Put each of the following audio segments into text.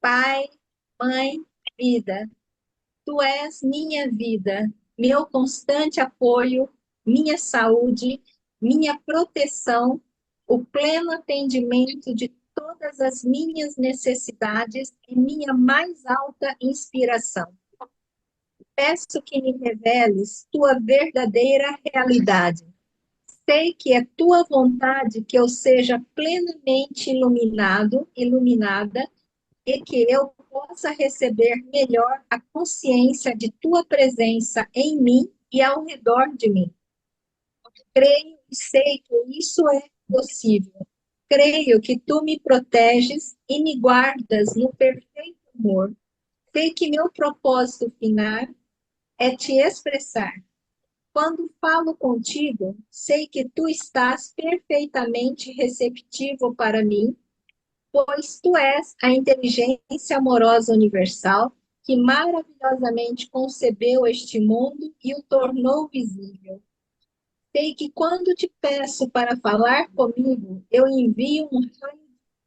Pai, Mãe, vida, tu és minha vida, meu constante apoio, minha saúde, minha proteção, o pleno atendimento de todas as minhas necessidades e minha mais alta inspiração. Peço que me reveles tua verdadeira realidade. Sei que é tua vontade que eu seja plenamente iluminado, iluminada, e que eu possa receber melhor a consciência de tua presença em mim e ao redor de mim. Creio e sei que isso é possível. Creio que tu me proteges e me guardas no perfeito amor. Sei que meu propósito final é te expressar. Quando falo contigo, sei que tu estás perfeitamente receptivo para mim, pois tu és a inteligência amorosa universal que maravilhosamente concebeu este mundo e o tornou visível. Sei que quando te peço para falar comigo, eu envio um raio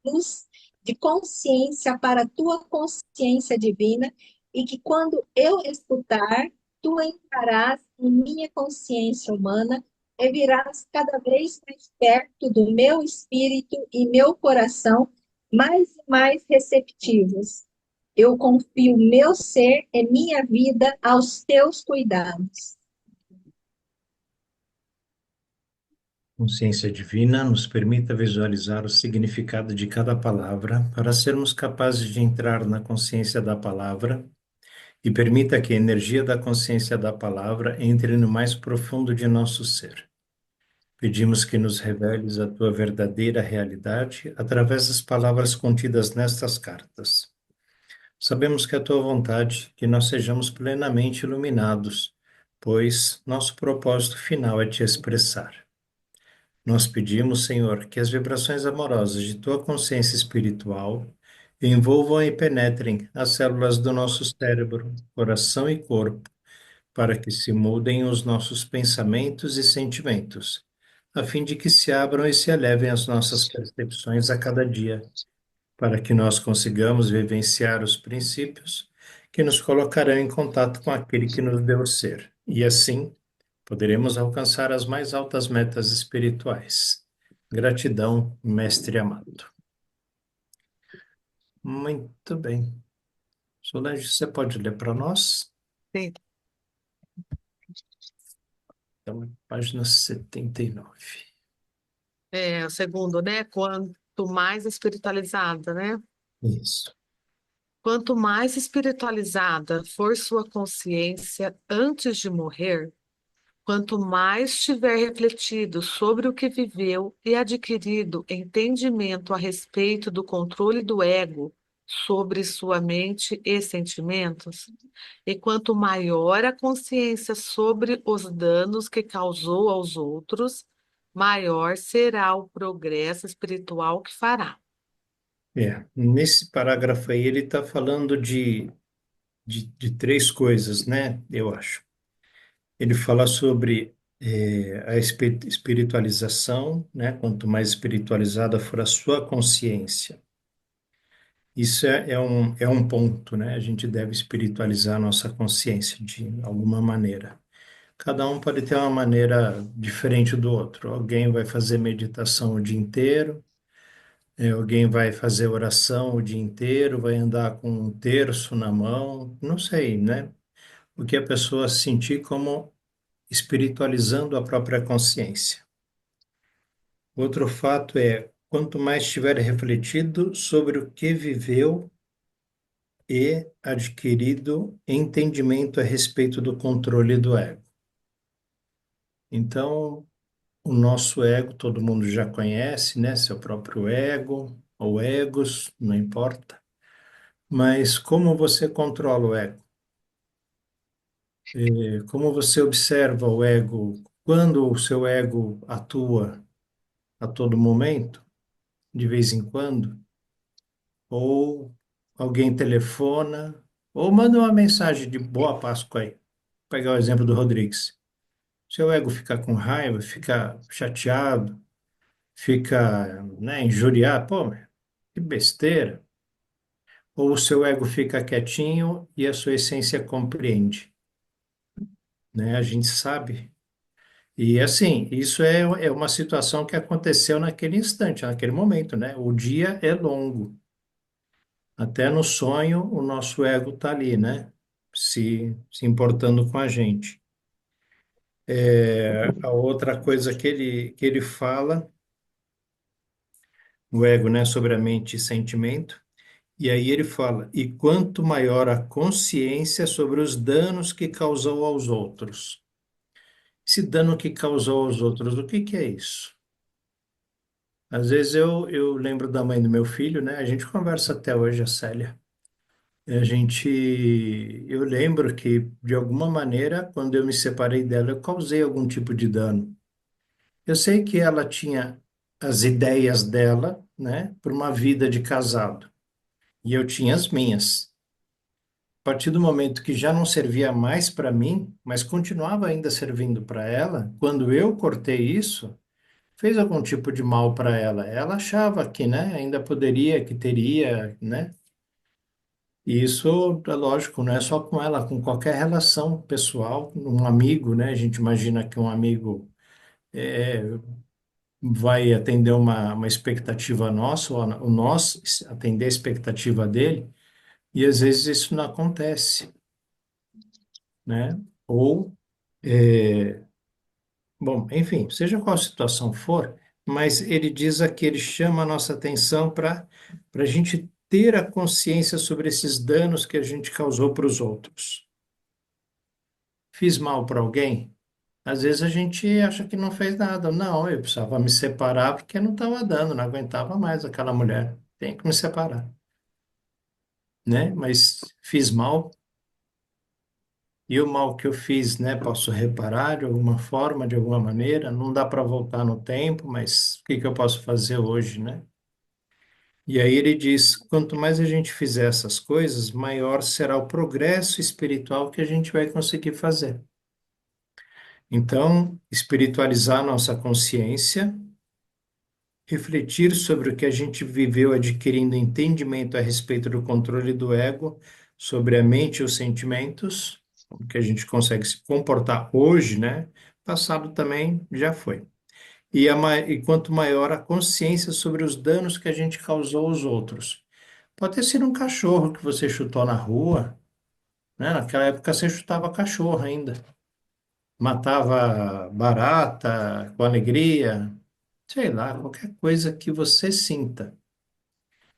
de luz de consciência para a tua consciência divina e que quando eu escutar, tu entrarás em minha consciência humana e virás cada vez mais perto do meu espírito e meu coração, mais e mais receptivos. Eu confio meu ser e minha vida aos teus cuidados. Consciência divina nos permita visualizar o significado de cada palavra para sermos capazes de entrar na consciência da palavra e permita que a energia da consciência da palavra entre no mais profundo de nosso ser. Pedimos que nos reveles a tua verdadeira realidade através das palavras contidas nestas cartas. Sabemos que é a tua vontade que nós sejamos plenamente iluminados, pois nosso propósito final é te expressar. Nós pedimos, Senhor, que as vibrações amorosas de tua consciência espiritual envolvam e penetrem as células do nosso cérebro, coração e corpo, para que se mudem os nossos pensamentos e sentimentos, a fim de que se abram e se elevem as nossas percepções a cada dia, para que nós consigamos vivenciar os princípios que nos colocarão em contato com aquele que nos deu o ser. E assim, poderemos alcançar as mais altas metas espirituais. Gratidão, mestre amado. Muito bem. Solange, você pode ler para nós? Sim. Então, página 79. É, o segundo, né? Quanto mais espiritualizada, né? Isso. Quanto mais espiritualizada for sua consciência antes de morrer, quanto mais tiver refletido sobre o que viveu e adquirido entendimento a respeito do controle do ego sobre sua mente e sentimentos, e quanto maior a consciência sobre os danos que causou aos outros, maior será o progresso espiritual que fará. Nesse parágrafo aí, ele está falando de três coisas, né? Eu acho. Ele fala sobre a espiritualização, né? Quanto mais espiritualizada for a sua consciência. Isso é um ponto, né? A gente deve espiritualizar a nossa consciência de alguma maneira. Cada um pode ter uma maneira diferente do outro. Alguém vai fazer meditação o dia inteiro, alguém vai fazer oração o dia inteiro, vai andar com um terço na mão, não sei, né? O que a pessoa sentir como espiritualizando a própria consciência. Outro fato é, quanto mais tiver refletido sobre o que viveu e adquirido entendimento a respeito do controle do ego. Então, o nosso ego, todo mundo já conhece, né? Seu próprio ego, ou egos, não importa. Mas como você controla o ego? Como você observa o ego? Quando o seu ego atua a todo momento, de vez em quando, ou alguém telefona, ou manda uma mensagem de boa Páscoa aí. Vou pegar o exemplo do Rodrigues. Seu ego fica com raiva, fica chateado, fica, né, injuriado. Pô, meu, que besteira. ou o seu ego fica quietinho e a sua essência compreende, né? A gente sabe. E assim, isso é uma situação que aconteceu naquele instante, naquele momento, né? O dia é longo. Até no sonho, o nosso ego está ali, né? Se importando com a gente. A outra coisa que ele fala, o ego, né, sobre a mente e sentimento, e aí ele fala, e quanto maior a consciência sobre os danos que causou aos outros. Esse dano que causou aos outros, o que que é isso? Às vezes eu lembro da mãe do meu filho, né? A gente conversa até hoje, a Célia. Eu lembro que, de alguma maneira, quando eu me separei dela, eu causei algum tipo de dano. Eu sei que ela tinha as ideias dela, né, para uma vida de casado, e eu tinha as minhas. A partir do momento que já não servia mais para mim, mas continuava ainda servindo para ela, quando eu cortei isso, fez algum tipo de mal para ela. Ela achava que, né, ainda poderia, que teria, né? E isso, é lógico, não é só com ela, com qualquer relação pessoal, um amigo, né? A gente imagina que um amigo vai atender uma expectativa nossa, ou o nosso atender a expectativa dele, e às vezes isso não acontece, né? Ou, bom, enfim, seja qual situação for, mas ele diz aqui, ele chama a nossa atenção para a gente ter a consciência sobre esses danos que a gente causou para os outros. Fiz mal para alguém? Às vezes a gente acha que não fez nada. Não, eu precisava me separar porque não estava dando, não aguentava mais aquela mulher. Tem que me separar, né? Mas fiz mal, e o mal que eu fiz, né? Posso reparar de alguma forma, de alguma maneira. Não dá para voltar no tempo, mas o que que eu posso fazer hoje, né? E aí ele diz: quanto mais a gente fizer essas coisas, maior será o progresso espiritual que a gente vai conseguir fazer. Então, espiritualizar nossa consciência, refletir sobre o que a gente viveu adquirindo entendimento a respeito do controle do ego sobre a mente e os sentimentos, o que a gente consegue se comportar hoje, né? Passado também já foi. E quanto maior a consciência sobre os danos que a gente causou aos outros. Pode ter sido um cachorro que você chutou na rua, né? Naquela época você chutava cachorro ainda. Matava barata com alegria, sei lá, qualquer coisa que você sinta.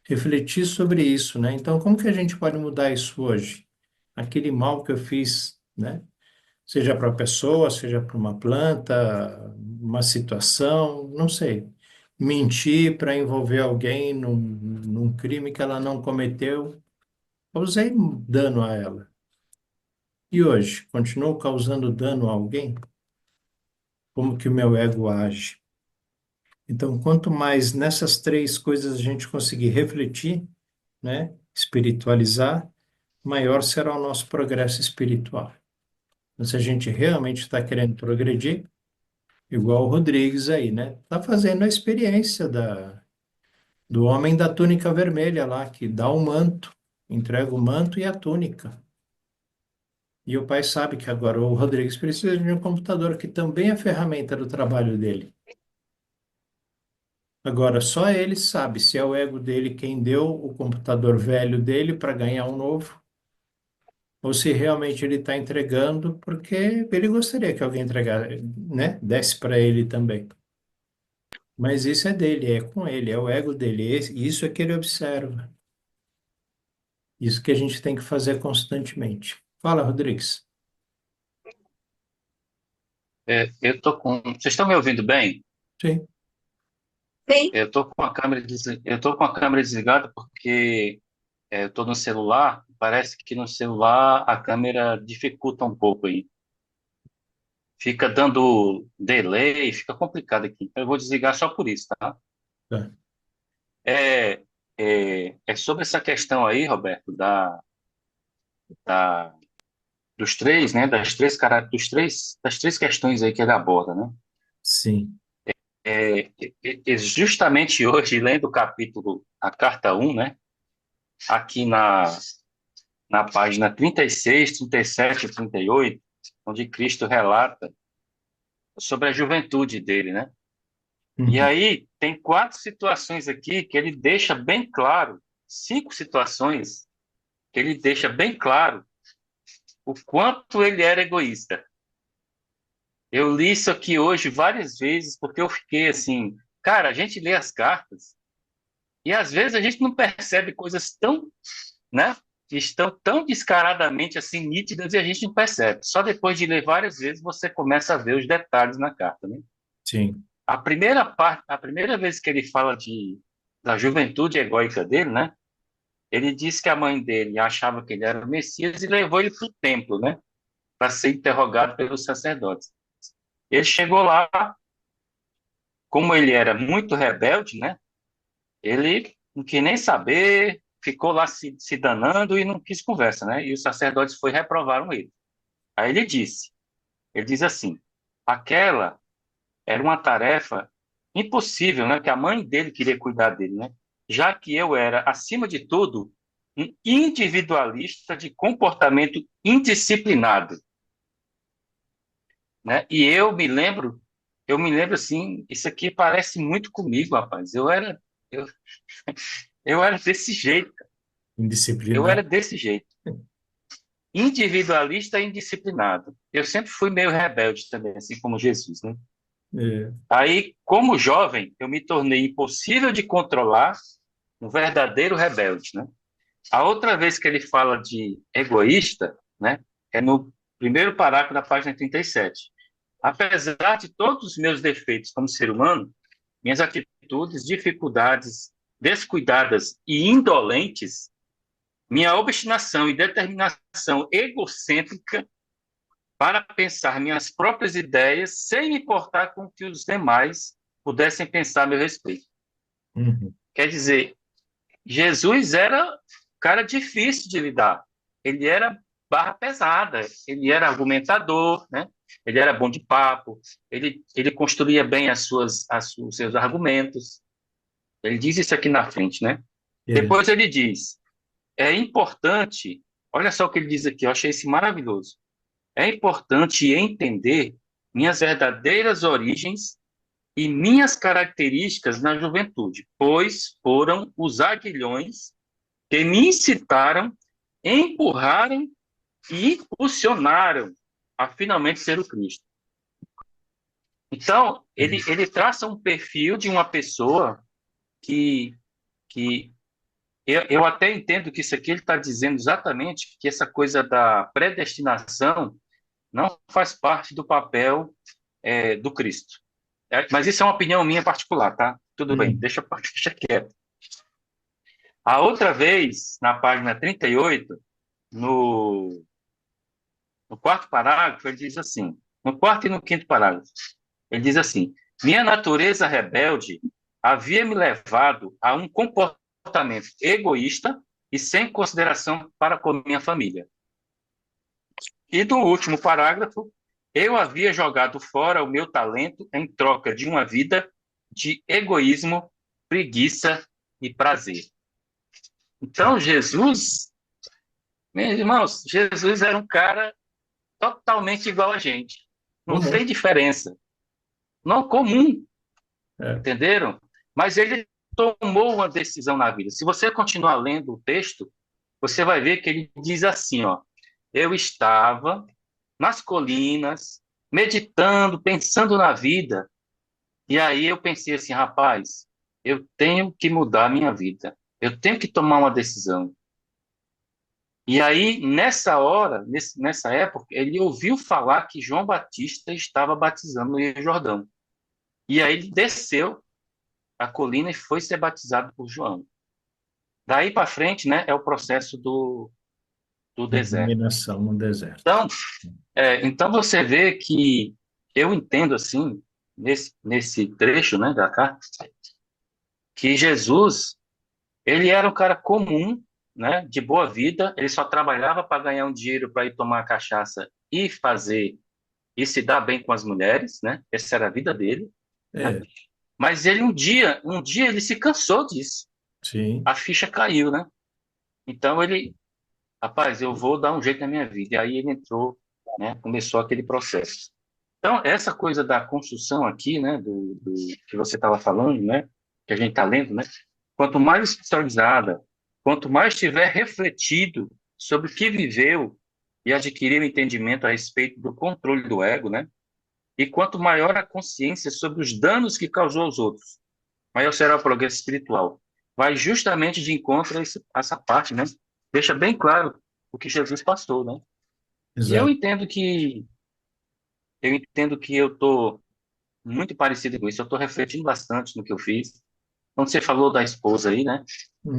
Refletir sobre isso, né? Então, como que a gente pode mudar isso hoje? Aquele mal que eu fiz, né? Seja para a pessoa, seja para uma planta, uma situação, não sei. Mentir para envolver alguém num crime que ela não cometeu, causei dano a ela. E hoje, continuo causando dano a alguém? Como que o meu ego age? Então, quanto mais nessas três coisas a gente conseguir refletir, né? Espiritualizar, maior será o nosso progresso espiritual. Então, se a gente realmente está querendo progredir, igual o Rodrigues aí, né? Está fazendo a experiência do homem da túnica vermelha lá, que dá o manto, entrega o manto e a túnica. E o pai sabe que agora o Rodrigues precisa de um computador, que também é ferramenta do trabalho dele. Agora, só ele sabe se é o ego dele quem deu o computador velho dele para ganhar um novo, ou se realmente ele está entregando porque ele gostaria que alguém entregasse, né? Desse para ele também. Mas isso é dele, é com ele, é o ego dele. Isso é que ele observa. Isso que a gente tem que fazer constantemente. Fala, Rodrigues. Eu tô com. Vocês estão me ouvindo bem? Sim. Sim, Eu tô com a câmera desligada porque eu tô no celular. Parece que no celular a câmera dificulta um pouco aí. Fica dando delay, fica complicado aqui. Então eu vou desligar só por isso, tá? Tá. É, é sobre essa questão aí, Roberto, da, dos três, né? Das três questões aí que ele aborda, né? Sim. Justamente hoje, lendo o capítulo, a carta um, né? aqui na página 36, 37 e 38, onde Cristo relata sobre a juventude dele, né? E Uhum. aí tem 4 situações aqui que ele deixa bem claro, 5 situações que ele deixa bem claro o quanto ele era egoísta. Eu li isso aqui hoje várias vezes porque eu fiquei assim, cara, a gente lê as cartas e às vezes a gente não percebe coisas tão, né, que estão tão descaradamente assim nítidas e a gente não percebe. Só depois de ler várias vezes você começa a ver os detalhes na carta, né? Sim. A primeira vez que ele fala da juventude egóica dele, né? Ele diz que a mãe dele achava que ele era o Messias e levou ele para o templo, né? Para ser interrogado pelos sacerdotes. Ele chegou lá, como ele era muito rebelde, né? Ele não quis nem saber, ficou lá se danando e não quis conversa, né? E os sacerdotes reprovaram ele. Aí ele diz assim, aquela era uma tarefa impossível, né? Que a mãe dele queria cuidar dele, né? Já que eu era, acima de tudo, um individualista de comportamento indisciplinado, né? E eu me lembro assim, isso aqui parece muito comigo, rapaz. Eu, eu era desse jeito, eu era Indisciplinado. desse jeito, individualista e indisciplinado. Eu sempre fui meio rebelde também, assim como Jesus, né? É. Aí, como jovem, eu me tornei impossível de controlar, um verdadeiro rebelde, né? A outra vez que ele fala de egoísta, né, é no primeiro parágrafo da página 37. Apesar de todos os meus defeitos como ser humano, minhas atitudes, dificuldades descuidadas e indolentes, minha obstinação e determinação egocêntrica para pensar minhas próprias ideias sem me importar com o que os demais pudessem pensar a meu respeito. Uhum. Quer dizer, Jesus era um cara difícil de lidar. Ele era barra pesada, ele era argumentador, né? Ele era bom de papo, ele construía bem os seus argumentos. Ele diz isso aqui na frente, né? É. Depois ele diz, é importante, olha só o que ele diz aqui, eu achei isso maravilhoso. É importante entender minhas verdadeiras origens e minhas características na juventude, pois foram os aguilhões que me incitaram, empurraram e impulsionaram a finalmente ser o Cristo. Então, ele traça um perfil de uma pessoa que, que eu até entendo que isso aqui ele está dizendo exatamente que essa coisa da predestinação não faz parte do papel do Cristo. Mas isso é uma opinião minha particular, tá? Tudo bem, Uhum. deixa quieto. A outra vez, na página 38, no no quarto parágrafo, ele diz assim, no quarto e no quinto parágrafo, ele diz assim, minha natureza rebelde havia me levado a um comportamento egoísta e sem consideração para com minha família. E no último parágrafo, eu havia jogado fora o meu talento em troca de uma vida de egoísmo, preguiça e prazer. Então, Jesus, meus irmãos, Jesus era um cara totalmente igual a gente. Não tem Comum. diferença. Não comum, É. entenderam? Mas ele tomou uma decisão na vida. Se você continuar lendo o texto, você vai ver que ele diz assim, ó, eu estava nas colinas, meditando, pensando na vida, e aí eu pensei assim, rapaz, eu tenho que mudar a minha vida. Eu tenho que tomar uma decisão. E aí, nessa hora, nessa época, ele ouviu falar que João Batista estava batizando no Rio Jordão. E aí ele desceu a colina e foi ser batizado por João. Daí para frente, né, é o processo do Da deserto. iluminação no deserto. Então, então você vê que eu entendo assim, nesse trecho, né, da carta, que Jesus, ele era um cara comum, né, de boa vida, ele só trabalhava para ganhar um dinheiro para ir tomar cachaça e se dar bem com as mulheres, né? Essa era a vida dele, né? É, Mas ele um dia ele se cansou disso. sim. A ficha caiu, né? Então ele, rapaz, eu vou dar um jeito na minha vida. E aí ele entrou, né? Começou aquele processo. Então, essa coisa da construção aqui, né, do que você estava falando, né, que a gente está lendo, né, quanto mais espiritualizada, quanto mais tiver refletido sobre o que viveu e adquiriu entendimento a respeito do controle do ego, né, e quanto maior a consciência sobre os danos que causou aos outros, maior será o progresso espiritual. Vai justamente de encontro a essa parte, né, deixa bem claro o que Jesus passou, né. E Exato. eu entendo que eu tô muito parecido com isso. Eu estou refletindo bastante no que eu fiz. Quando você falou da esposa aí, né?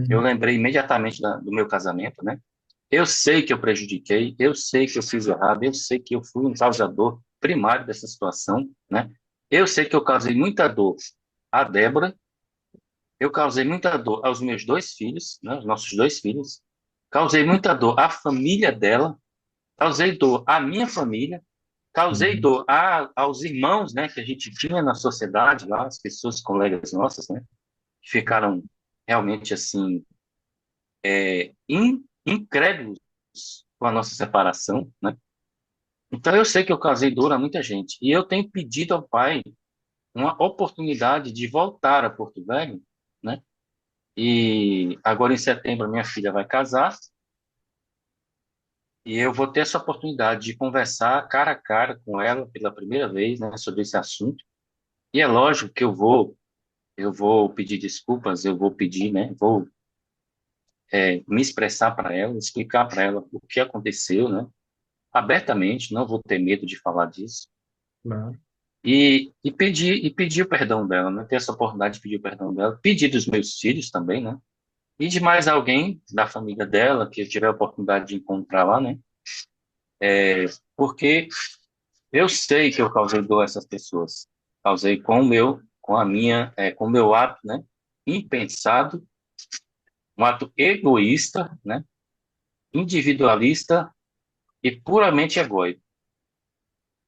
Eu Uhum. lembrei imediatamente do meu casamento, né? Eu sei que eu prejudiquei, eu sei que eu fiz errado, eu sei que eu fui um causador primário dessa situação, né? Eu sei que eu causei muita dor à Débora, eu causei muita dor aos meus dois filhos, né? Os nossos dois filhos, causei muita dor à família dela, causei dor à minha família, causei Uhum. dor aos irmãos, né, que a gente tinha na sociedade lá, as pessoas, colegas nossas, né, que ficaram realmente assim incrédulos com a nossa separação, né? Então eu sei que eu causei dor a muita gente e eu tenho pedido ao Pai uma oportunidade de voltar a Porto Velho, né? E agora em setembro minha filha vai casar e eu vou ter essa oportunidade de conversar cara a cara com ela pela primeira vez, né, sobre esse assunto. E é lógico que eu vou pedir desculpas, eu vou pedir, né? Vou me expressar para ela, explicar para ela o que aconteceu, né? Abertamente, não vou ter medo de falar disso. Claro. E pedir o perdão dela, né? Ter essa oportunidade de pedir o perdão dela, pedir dos meus filhos também, né? E de mais alguém da família dela que eu tiver a oportunidade de encontrar lá, né? Porque eu sei que eu causei dor a essas pessoas. Causei com o meu ato, né? Impensado, um ato egoísta, né? Individualista e puramente egóico.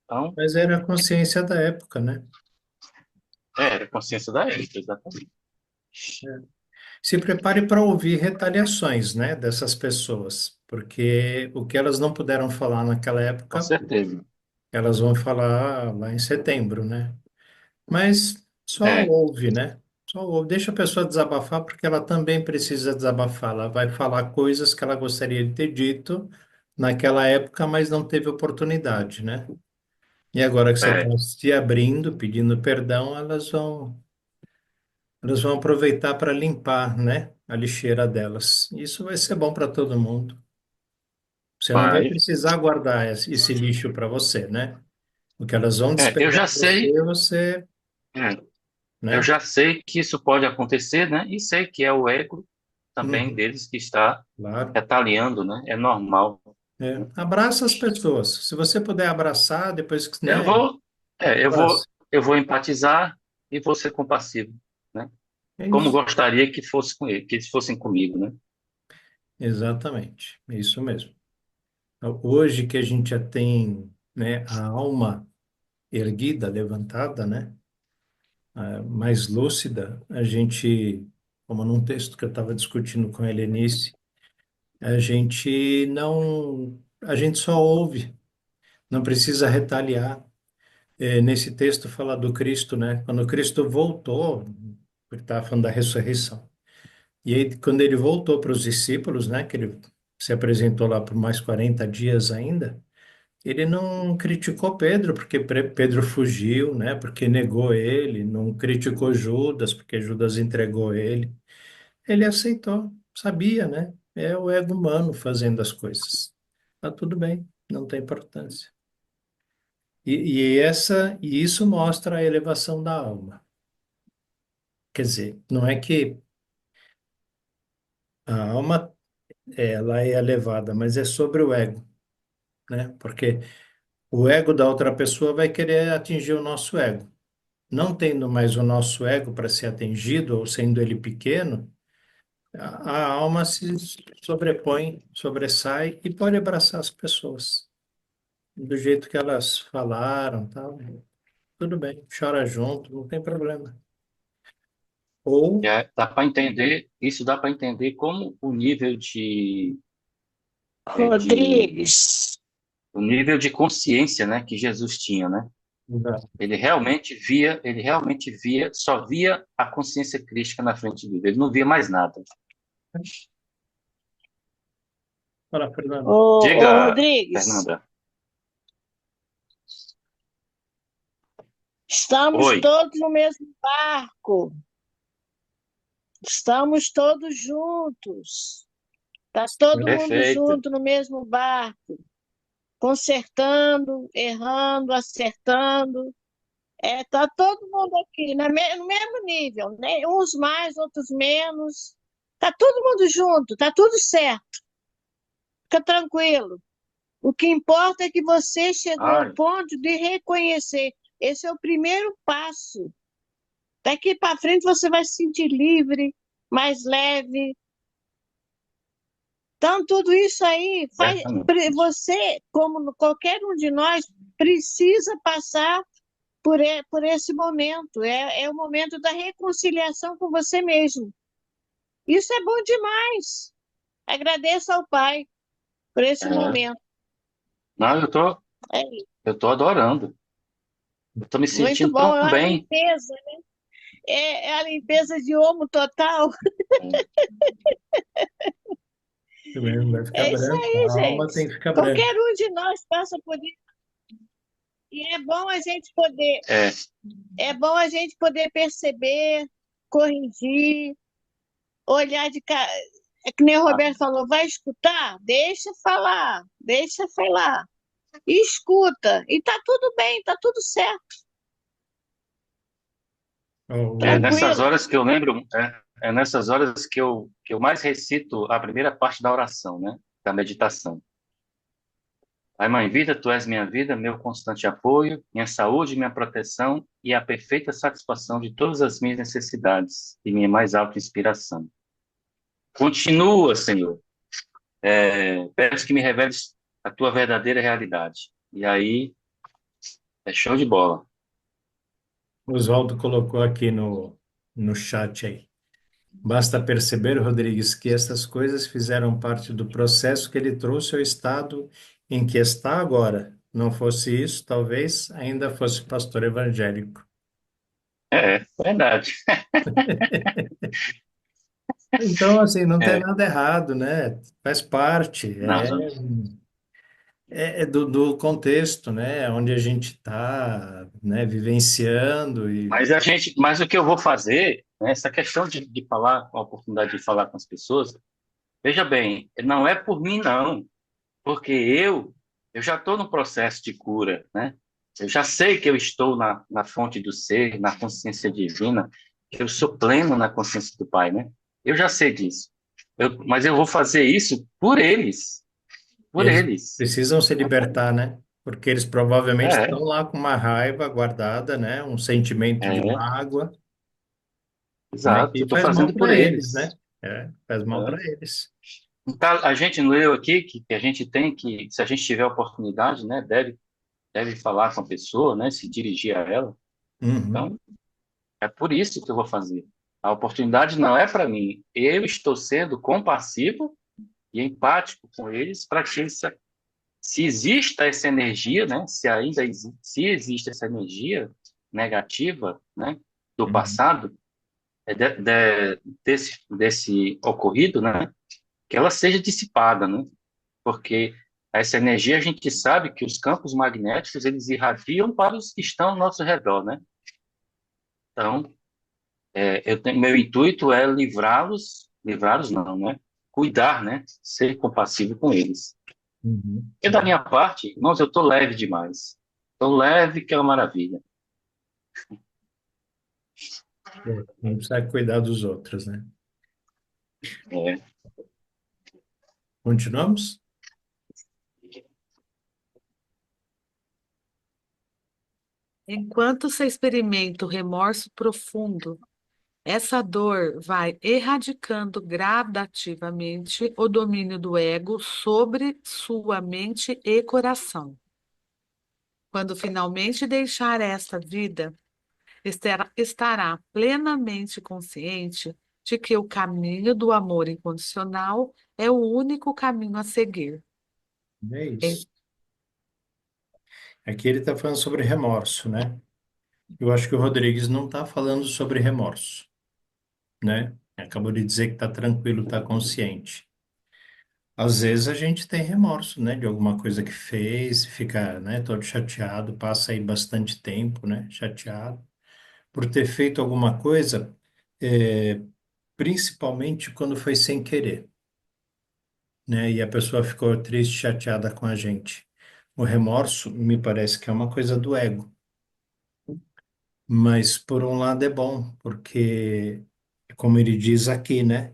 Então, Mas era a consciência da época, né? é consciência da ética, exatamente. Se prepare para ouvir retaliações, né, dessas pessoas, porque o que elas não puderam falar naquela Com época, certeza. elas vão falar lá em setembro, né? Mas só É, ouve, né? Só ouve. Deixa a pessoa desabafar, porque ela também precisa desabafar. Ela vai falar coisas que ela gostaria de ter dito naquela época, mas não teve oportunidade, né? E agora que você está é, se abrindo, pedindo perdão, elas vão aproveitar para limpar, né, a lixeira delas. Isso vai ser bom para todo mundo. Você não vai vai. precisar guardar esse lixo para você, né? O que elas vão Eu despejar já de você, sei, você, é, eu né? já sei que isso pode acontecer, né? E sei que é o ego também Uhum, deles que está claro. retaliando, né? É normal. É. Abraça as pessoas. Se você puder abraçar, depois que, Eu né? vou, eu Abraça. vou, eu vou empatizar e vou ser compassivo, né? É Como isso. gostaria que fosse com ele, que eles fossem comigo, né? Exatamente. É isso mesmo. Então, hoje que a gente já tem, né, a alma erguida, levantada, né? Mais lúcida, a gente, como num texto que eu estava discutindo com a Helenice, a gente só ouve, não precisa retaliar. Nesse texto fala do Cristo, né? Quando Cristo voltou, porque estava falando da ressurreição. E aí, quando ele voltou para os discípulos, né? Que ele se apresentou lá por mais 40 dias ainda, ele não criticou Pedro, porque Pedro fugiu, né? Porque negou ele, não criticou Judas, porque Judas entregou ele. Ele aceitou, sabia, né? É o ego humano fazendo as coisas. Tá tudo bem, não tem importância. E isso mostra a elevação da alma. Quer dizer, não é que a alma ela é elevada, mas é sobre o ego, né? Porque o ego da outra pessoa vai querer atingir o nosso ego. Não tendo mais o nosso ego para ser atingido, ou sendo ele pequeno, a alma se sobrepõe, sobressai e pode abraçar as pessoas do jeito que elas falaram, tal. Tudo bem, chora junto, não tem problema. Ou, Dá para entender, isso dá para entender como é, de, Rodrigues, o nível de consciência, né, que Jesus tinha, né? Ele realmente via, só via a consciência crística na frente dele. Ele não via mais nada. fala, Fernando. ô Diga, Rodrigues, Fernanda. estamos Oi. todos no mesmo barco, estamos todos juntos, está todo mundo Perfeito. junto no mesmo barco, consertando, errando, acertando. Tá todo mundo aqui no mesmo nível, né? Uns mais, outros menos. Tá todo mundo junto, tá tudo certo. Fica tranquilo. O que importa é que você chegou ao Ai, ponto de reconhecer. Esse é o primeiro passo. Daqui para frente você vai se sentir livre, mais leve. Então, tudo isso aí faz. certamente. Você, como qualquer um de nós, precisa passar por esse momento. É o momento da reconciliação com você mesmo. Isso é bom demais. Agradeço ao Pai por esse É. momento. Não, É eu tô adorando. Eu tô me muito sentindo bom. tão É uma bem. limpeza. É a limpeza de homo total. Isso mesmo, vai ficar É isso branco. aí, A alma gente. tem que ficar branca. Qualquer um de nós passa por isso. E É, é bom a gente poder perceber, corrigir, olhar de cara. É que nem o Roberto falou, vai escutar? Deixa falar, deixa falar. E escuta. E tá tudo bem, tá tudo certo. O, nessas Tranquilo. horas que eu lembro, é nessas horas que eu mais recito a primeira parte da oração, né? Da meditação. Pai, Mãe Vida, Tu és minha vida, meu constante apoio, minha saúde, minha proteção e a perfeita satisfação de todas as minhas necessidades e minha mais alta inspiração. Continua, Senhor. Peço que me reveles a Tua verdadeira realidade. E aí, é show de bola. Oswaldo colocou aqui no chat aí. Basta perceber, Rodrigues, que estas coisas fizeram parte do processo que ele trouxe ao estado em que está agora. Não fosse isso, talvez ainda fosse pastor evangélico. Verdade. Então, assim, não tem É, nada errado, né? Faz parte, não. é do contexto, né? Onde a gente está, né? Vivenciando e... Mas o que eu vou fazer, né, essa questão de falar, a oportunidade de falar com as pessoas, veja bem, não é por mim, não, porque eu já estou no processo de cura, né? Eu já sei que eu estou na fonte do ser, na consciência divina, que eu sou pleno na consciência do Pai, né? Eu já sei disso. Mas eu vou fazer isso por eles, por Eles eles. precisam se libertar, né? Porque eles provavelmente estão É, lá com uma raiva guardada, né? Um sentimento de é, mágoa, né? exato. Eu Que estou faz mal fazendo por para eles, eles. né? Faz mal para É. eles. Então, a gente leu aqui que a gente tem que, se a gente tiver oportunidade, né, deve falar com a pessoa, né, se dirigir a ela. Uhum, Então, é por isso que eu vou fazer. A oportunidade não é para mim. Eu estou sendo compassivo e empático com eles para que se exista essa energia, né, se existe essa energia negativa, né, do uhum, passado, desse ocorrido, né, que ela seja dissipada, né? Porque essa energia a gente sabe que os campos magnéticos eles irradiam para os que estão ao nosso redor, né? Então, meu intuito é livrá-los não, né? Cuidar, né? Ser compassivo com eles. uhum. E da minha parte, irmãos, eu estou leve demais. Estou leve que é uma maravilha. Não precisa cuidar dos outros, né? É, Continuamos? Enquanto você experimenta o remorso profundo, essa dor vai erradicando gradativamente o domínio do ego sobre sua mente e coração. Quando finalmente deixar esta vida, estará plenamente consciente de que o caminho do amor incondicional é o único caminho a seguir. É É, isso. Aqui ele está falando sobre remorso, né? Eu acho que o Rodrigues não está falando sobre remorso, né? Acabou de dizer que está tranquilo, está consciente. Às vezes a gente tem remorso, né, de alguma coisa que fez, fica, né, todo chateado, passa aí bastante tempo, né, chateado por ter feito alguma coisa, é, principalmente quando foi sem querer, né, e a pessoa ficou triste, chateada com a gente. O remorso me parece que é uma coisa do ego, mas por um lado é bom, porque, como ele diz aqui, né,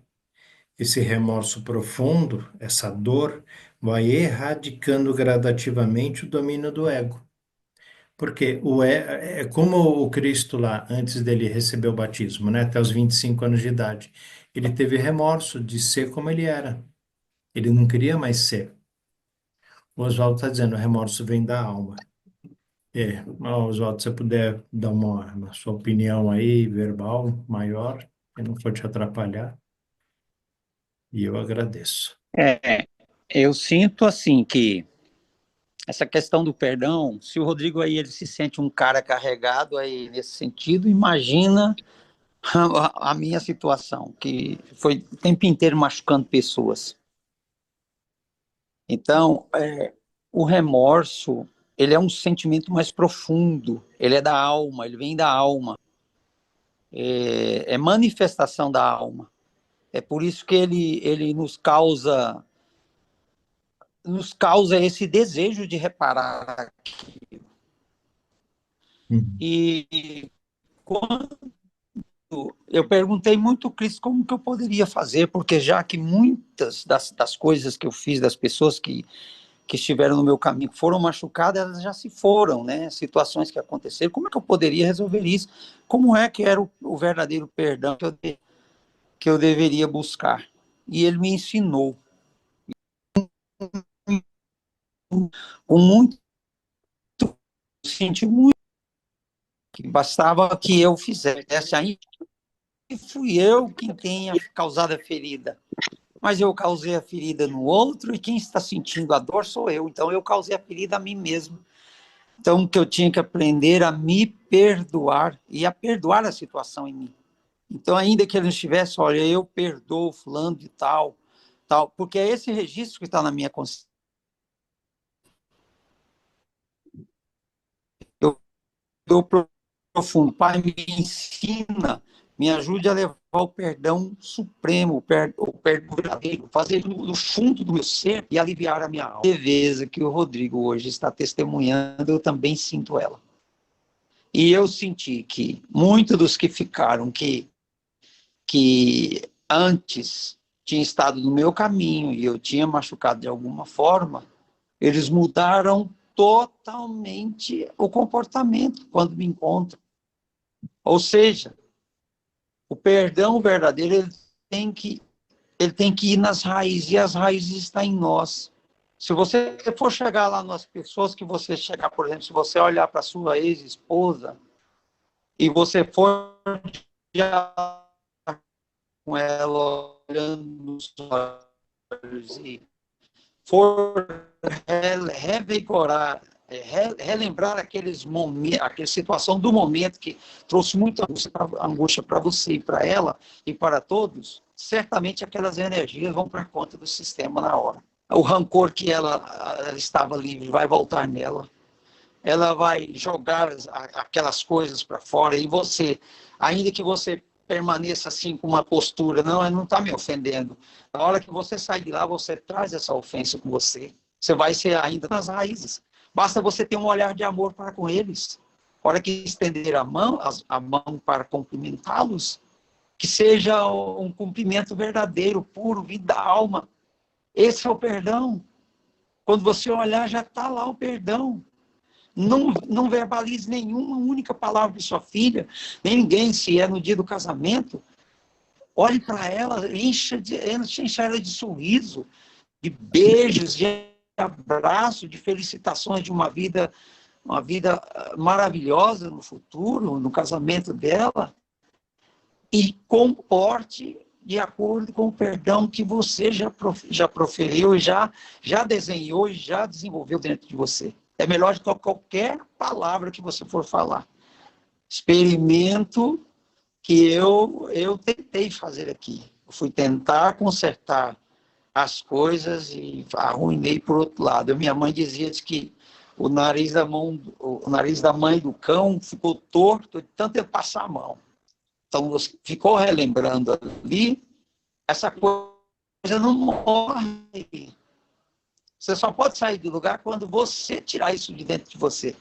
esse remorso profundo, essa dor, vai erradicando gradativamente o domínio do ego. Porque é como o Cristo lá, antes dele receber o batismo, né, até os 25 anos de idade, ele teve remorso de ser como ele era. Ele não queria mais ser. O Oswaldo está dizendo, o remorso vem da alma. É, Oswaldo, se você puder dar uma sua opinião aí, verbal, maior, eu não for te atrapalhar, e eu agradeço. Eu sinto assim que essa questão do perdão, se o Rodrigo aí ele se sente um cara carregado aí nesse sentido, imagina a minha situação, que foi o tempo inteiro machucando pessoas. Então, o remorso, ele é um sentimento mais profundo, ele é da alma, ele vem da alma, é manifestação da alma. É por isso que ele nos causa esse desejo de reparar. Uhum. E quando eu perguntei muito ao Cristo como que eu poderia fazer, porque já que muitas das coisas que eu fiz, das pessoas que estiveram no meu caminho, que foram machucadas, elas já se foram, né? Situações que aconteceram, como é que eu poderia resolver isso? Como é que era o verdadeiro perdão que eu deveria buscar? E ele me ensinou com muito, senti muito, que bastava que eu fizesse, aí fui eu quem tenha causado a ferida. Mas eu causei a ferida no outro e quem está sentindo a dor sou eu. Então eu causei a ferida a mim mesmo. Então que eu tinha que aprender a me perdoar e a perdoar a situação em mim. Então ainda que ele não estivesse, olha, eu perdoo fulano de tal, tal, porque é esse registro que está na minha consciência. Eu dou profundo, Pai, me ensina, me ajude a levar o perdão supremo, o perdão verdadeiro, fazer no fundo do meu ser e aliviar a minha alma. A leveza que o Rodrigo hoje está testemunhando, eu também sinto ela. E eu senti que muitos dos que ficaram, que antes tinham estado no meu caminho e eu tinha machucado de alguma forma, eles mudaram totalmente o comportamento quando me encontram. Ou seja, o perdão verdadeiro ele tem que ir nas raízes, e as raízes estão em nós. Se você for chegar lá nas pessoas que você chegar, por exemplo, se você olhar para sua ex-esposa e você for já com ela olhando nos olhos e for revigorar, relembrar aqueles momentos, aquela situação do momento que trouxe muita angústia para você e para ela e para todos, certamente aquelas energias vão para conta do sistema na hora. O rancor que ela estava livre vai voltar nela. Ela vai jogar aquelas coisas para fora e você, ainda que você permaneça assim com uma postura, não está me ofendendo. Na hora que você sai de lá, você traz essa ofensa com você. Você vai ser ainda nas raízes. Basta você ter um olhar de amor para com eles. A hora que estender a mão para cumprimentá-los, que seja um cumprimento verdadeiro, puro, vindo da alma. Esse é o perdão. Quando você olhar, já está lá o perdão. Não verbalize nenhuma única palavra de sua filha, nem ninguém, se é no dia do casamento. Olhe para ela, encha ela de sorriso, de beijos, de abraço, de felicitações de uma vida uma vida maravilhosa no futuro, no casamento dela, e comporte de acordo com o perdão que você já proferiu, já desenhou e já desenvolveu dentro de você. É melhor do que qualquer palavra que você for falar. Experimento que eu tentei fazer aqui. Eu fui tentar consertar as coisas e arruinei por outro lado. Minha mãe dizia que o nariz da mãe do cão ficou torto de tanto ele passar a mão. Então, você ficou relembrando ali, essa coisa não morre. Você só pode sair do lugar quando você tirar isso de dentro de você.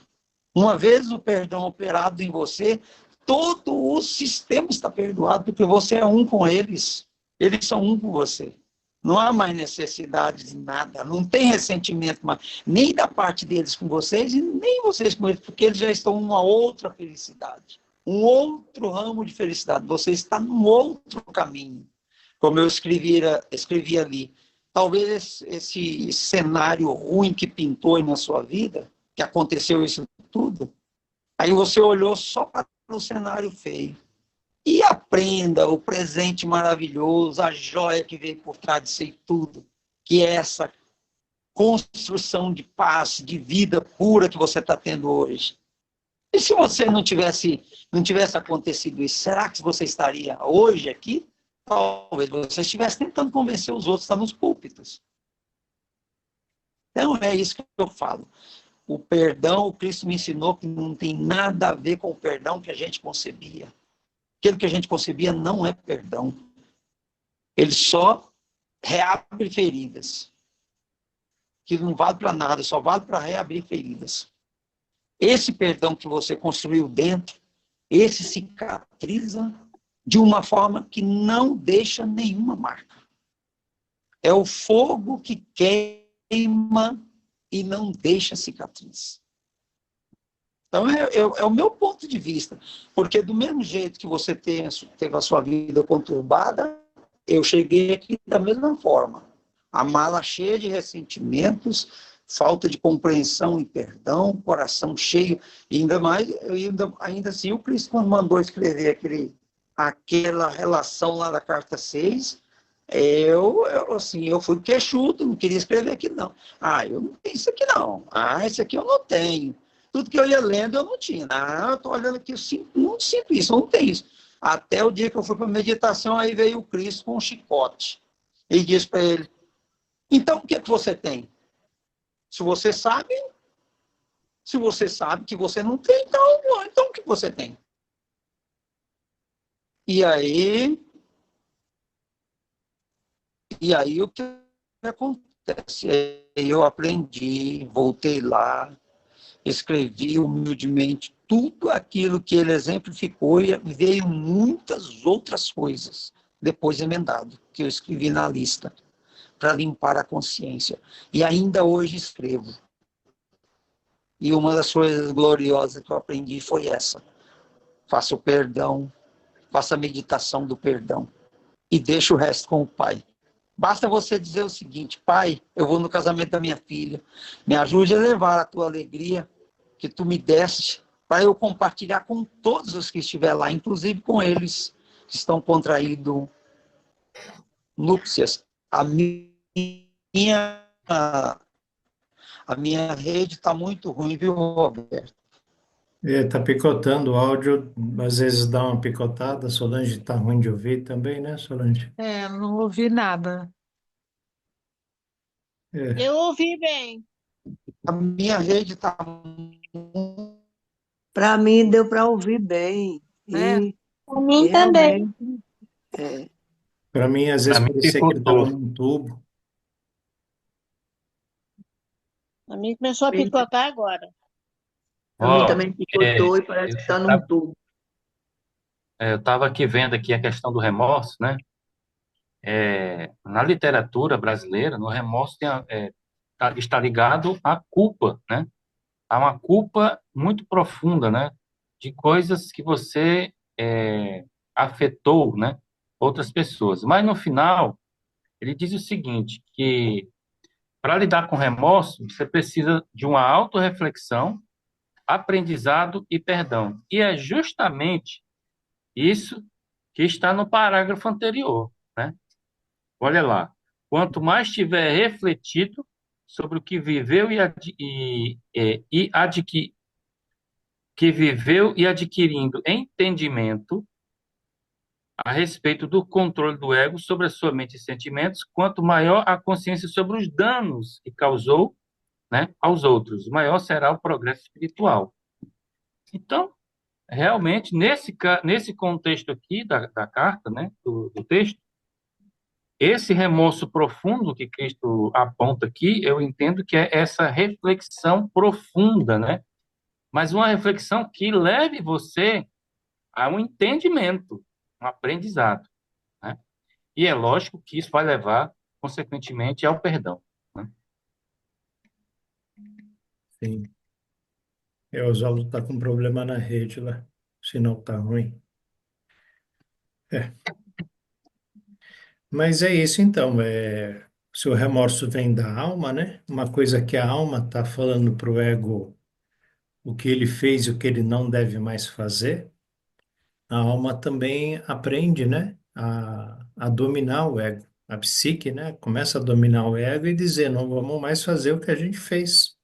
Uma vez o perdão operado em você, todo o sistema está perdoado, porque você é um com eles. Eles são um com você. Não há mais necessidade de nada, não tem ressentimento mais, nem da parte deles com vocês e nem vocês com eles, porque eles já estão numa outra felicidade, um outro ramo de felicidade. Você está num outro caminho, como eu escrevi ali. Talvez esse cenário ruim que pintou aí na sua vida, que aconteceu isso tudo, aí você olhou só para o cenário feio. E aprenda o presente maravilhoso, a joia que veio por trás disso e tudo, que é essa construção de paz, de vida pura que você está tendo hoje. E se você não tivesse acontecido isso, será que você estaria hoje aqui? Talvez você estivesse tentando convencer os outros a estar nos púlpitos. Então, é isso que eu falo. O perdão, o Cristo me ensinou que não tem nada a ver com o perdão que a gente concebia. Aquilo que a gente concebia não é perdão. Ele só reabre feridas. Que não vale para nada, só vale para reabrir feridas. Esse perdão que você construiu dentro, esse cicatriza de uma forma que não deixa nenhuma marca. É o fogo que queima e não deixa cicatriz. Então, é o meu ponto de vista. Porque do mesmo jeito que você teve a sua vida conturbada, eu cheguei aqui da mesma forma. A mala cheia de ressentimentos, falta de compreensão e perdão, coração cheio. E ainda assim, o Cristo, quando mandou escrever aquela relação lá da carta 6, eu fui queixudo, não queria escrever aqui, não. Eu não tenho isso aqui, não. Esse aqui eu não tenho. Tudo que eu ia lendo, eu não tinha. Eu estou olhando aqui, eu não sinto isso, eu não tenho isso. Até o dia que eu fui para a meditação, aí veio o Cristo com um chicote. E disse para ele, então o que é que você tem? Se você sabe que você não tem, então o que você tem? E aí o que acontece? Eu aprendi, voltei lá, escrevi humildemente tudo aquilo que ele exemplificou e veio muitas outras coisas, depois emendado, que eu escrevi na lista, para limpar a consciência. E ainda hoje escrevo. E uma das coisas gloriosas que eu aprendi foi essa. Faça o perdão, faça a meditação do perdão e deixa o resto com o Pai. Basta você dizer o seguinte, Pai, eu vou no casamento da minha filha, me ajude a levar a tua alegria que tu me deste, para eu compartilhar com todos os que estiver lá, inclusive com eles que estão contraindo núpcias. A minha rede está muito ruim, viu, Roberto? Tá picotando o áudio, às vezes dá uma picotada. Solange está ruim de ouvir também, né, Solange? Não ouvi nada. É, Eu ouvi bem. A minha rede está... Para mim, deu para ouvir bem. É. E Para mim também. realmente, é, para mim, às vezes Para mim, parecia que ele estava picotou. num tubo. A mim começou a para mim, picotar agora. pra mim Ó, também picotou e parece eu que está num tubo. estava aqui vendo aqui a questão do remorso, né? Na literatura brasileira, no remorso está ligado à culpa, né? Há uma culpa muito profunda, né? De coisas que você afetou, né? Outras pessoas. Mas no final, ele diz o seguinte, que para lidar com remorso, você precisa de uma autorreflexão aprendizado e perdão. E é justamente isso que está no parágrafo anterior, né? Olha lá. Quanto mais tiver refletido sobre o que viveu que viveu e adquirindo entendimento a respeito do controle do ego sobre a sua mente e sentimentos, quanto maior a consciência sobre os danos que causou, né, aos outros, maior será o progresso espiritual. Então, realmente, nesse contexto aqui da carta, né, do texto, esse remorso profundo que Cristo aponta aqui, eu entendo que é essa reflexão profunda, né? Mas uma reflexão que leve você a um entendimento, um aprendizado, né? E é lógico que isso vai levar, consequentemente, ao perdão, né? Sim. O Oswaldo está com problema na rede lá. O sinal está ruim. É. Mas é isso então. Se o remorso vem da alma, né? Uma coisa que a alma está falando para o ego o que ele fez e o que ele não deve mais fazer, a alma também aprende, né? A dominar o ego. A psique, né? Começa a dominar o ego e dizer, não vamos mais fazer o que a gente fez,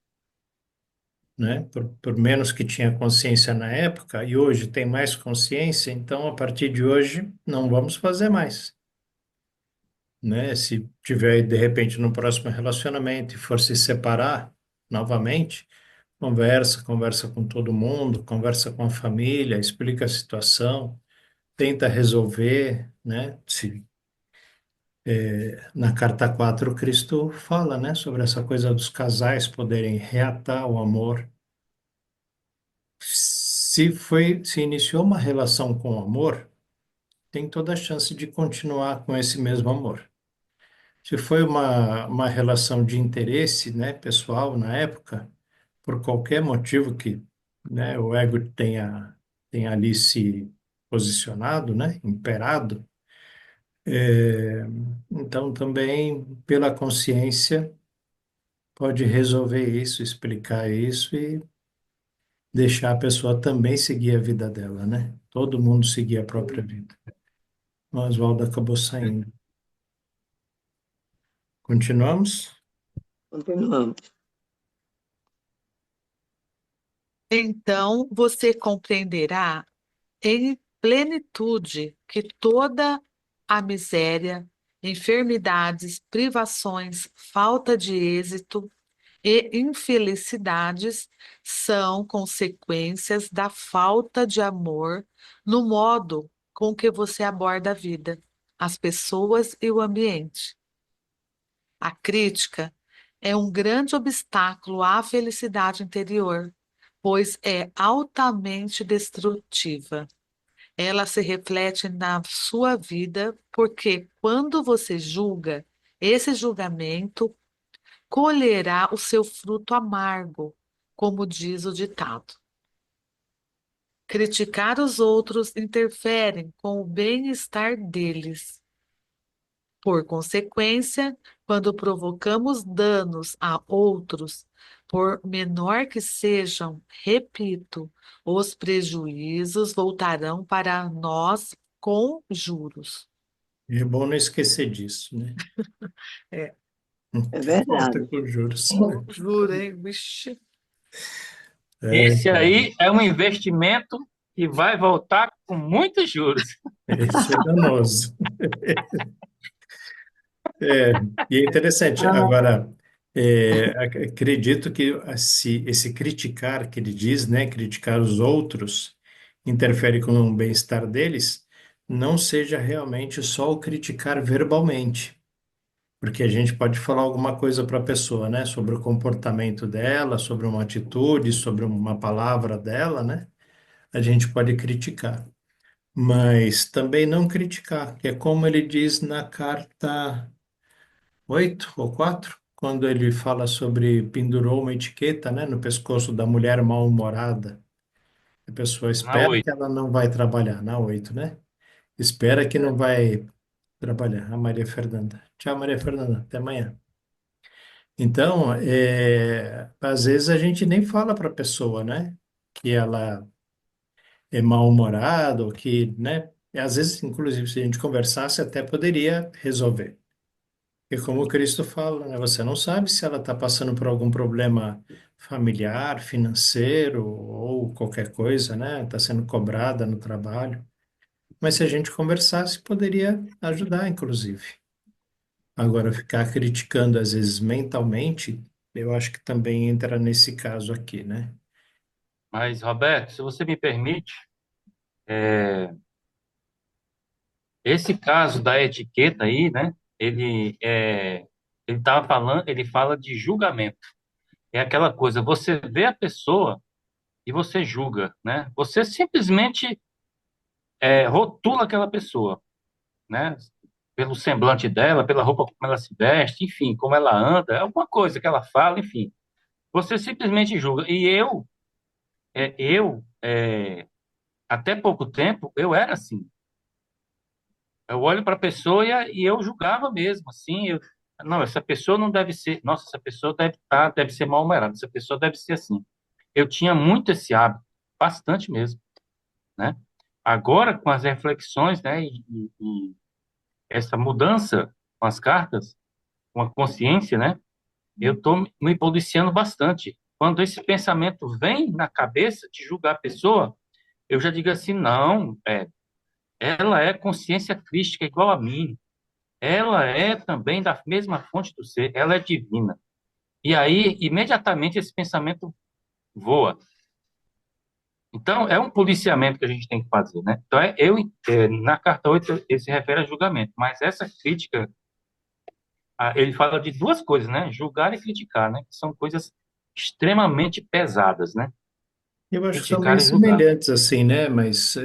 né? Por menos que tinha consciência na época, e hoje tem mais consciência, então a partir de hoje não vamos fazer mais, né? Se tiver de repente no próximo relacionamento e for se separar novamente, conversa com todo mundo, conversa com a família, explica a situação, tenta resolver, né? Se na carta 4 Cristo fala, né, sobre essa coisa dos casais poderem reatar o amor. Se iniciou uma relação com amor, tem toda a chance de continuar com esse mesmo amor. Se foi uma relação de interesse, né, pessoal na época, por qualquer motivo que, né, o ego tenha ali se posicionado, né, imperado, então também pela consciência pode resolver isso, explicar isso e deixar a pessoa também seguir a vida dela, né? Todo mundo seguir a própria vida. O Oswaldo acabou saindo. Continuamos? Continuamos. Então você compreenderá em plenitude que toda a miséria, enfermidades, privações, falta de êxito e infelicidades são consequências da falta de amor no modo com que você aborda a vida, as pessoas e o ambiente. A crítica é um grande obstáculo à felicidade interior, pois é altamente destrutiva. Ela se reflete na sua vida, porque quando você julga, esse julgamento colherá o seu fruto amargo, como diz o ditado. Criticar os outros interferem com o bem-estar deles. Por consequência, quando provocamos danos a outros, por menor que sejam, repito, os prejuízos voltarão para nós com juros. É bom não esquecer disso, né? É, É Volta verdade. com juros. juro, hein? Vixe. Esse Cara, aí é um investimento que vai voltar com muitos juros. esse é danoso. É, e é interessante. Agora, acredito que esse criticar que ele diz, né, criticar os outros, interfere com o bem-estar deles, não seja realmente só o criticar verbalmente, porque a gente pode falar alguma coisa para a pessoa, né, sobre o comportamento dela, sobre uma atitude, sobre uma palavra dela, né, a gente pode criticar, mas também não criticar, que é como ele diz na carta 8 ou 4, quando ele fala sobre pendurou uma etiqueta, né, no pescoço da mulher mal-humorada. A pessoa Na espera que 8. ela não vai trabalhar, na 8, né? Espera que não vai trabalhar. A Maria Fernanda. Tchau, Maria Fernanda. Até amanhã. Então, às vezes a gente nem fala para a pessoa, né? que ela é mal-humorada, ou que, né? E às vezes, inclusive, se a gente conversasse, até poderia resolver. E como o Cristo fala, né? Você não sabe se ela está passando por algum problema familiar, financeiro ou qualquer coisa, né? Está sendo cobrada no trabalho. Mas se a gente conversasse, poderia ajudar, inclusive. Agora, ficar criticando, às vezes, mentalmente, eu acho que também entra nesse caso aqui, né? Mas, Roberto, se você me permite, esse caso da etiqueta aí, né? Ele tava falando, ele fala de julgamento. É aquela coisa, você vê a pessoa e você julga, né? Você simplesmente rotula aquela pessoa, né? Pelo semblante dela, pela roupa como ela se veste, enfim, como ela anda, alguma coisa que ela fala, enfim. Você simplesmente julga. E até pouco tempo, eu era assim. Eu olho para a pessoa e eu julgava mesmo, assim, não, essa pessoa não deve ser, nossa, essa pessoa deve ser mal-humorada, essa pessoa deve ser assim. Eu tinha muito esse hábito, bastante mesmo, né? Agora, com as reflexões, né, e essa mudança com as cartas, com a consciência, né, eu estou me policiando bastante. Quando esse pensamento vem na cabeça de julgar a pessoa, eu já digo assim, não, ela é consciência crística igual a mim. Ela é também da mesma fonte do ser, ela é divina. E aí, imediatamente, esse pensamento voa. Então, é um policiamento que a gente tem que fazer, né? Então, na carta 8 ele se refere a julgamento, mas essa crítica, ele fala de duas coisas, né? Julgar e criticar, né? Que são coisas extremamente pesadas, né? Eu acho que são bem Criticar e julgar. semelhantes, assim, né? Mas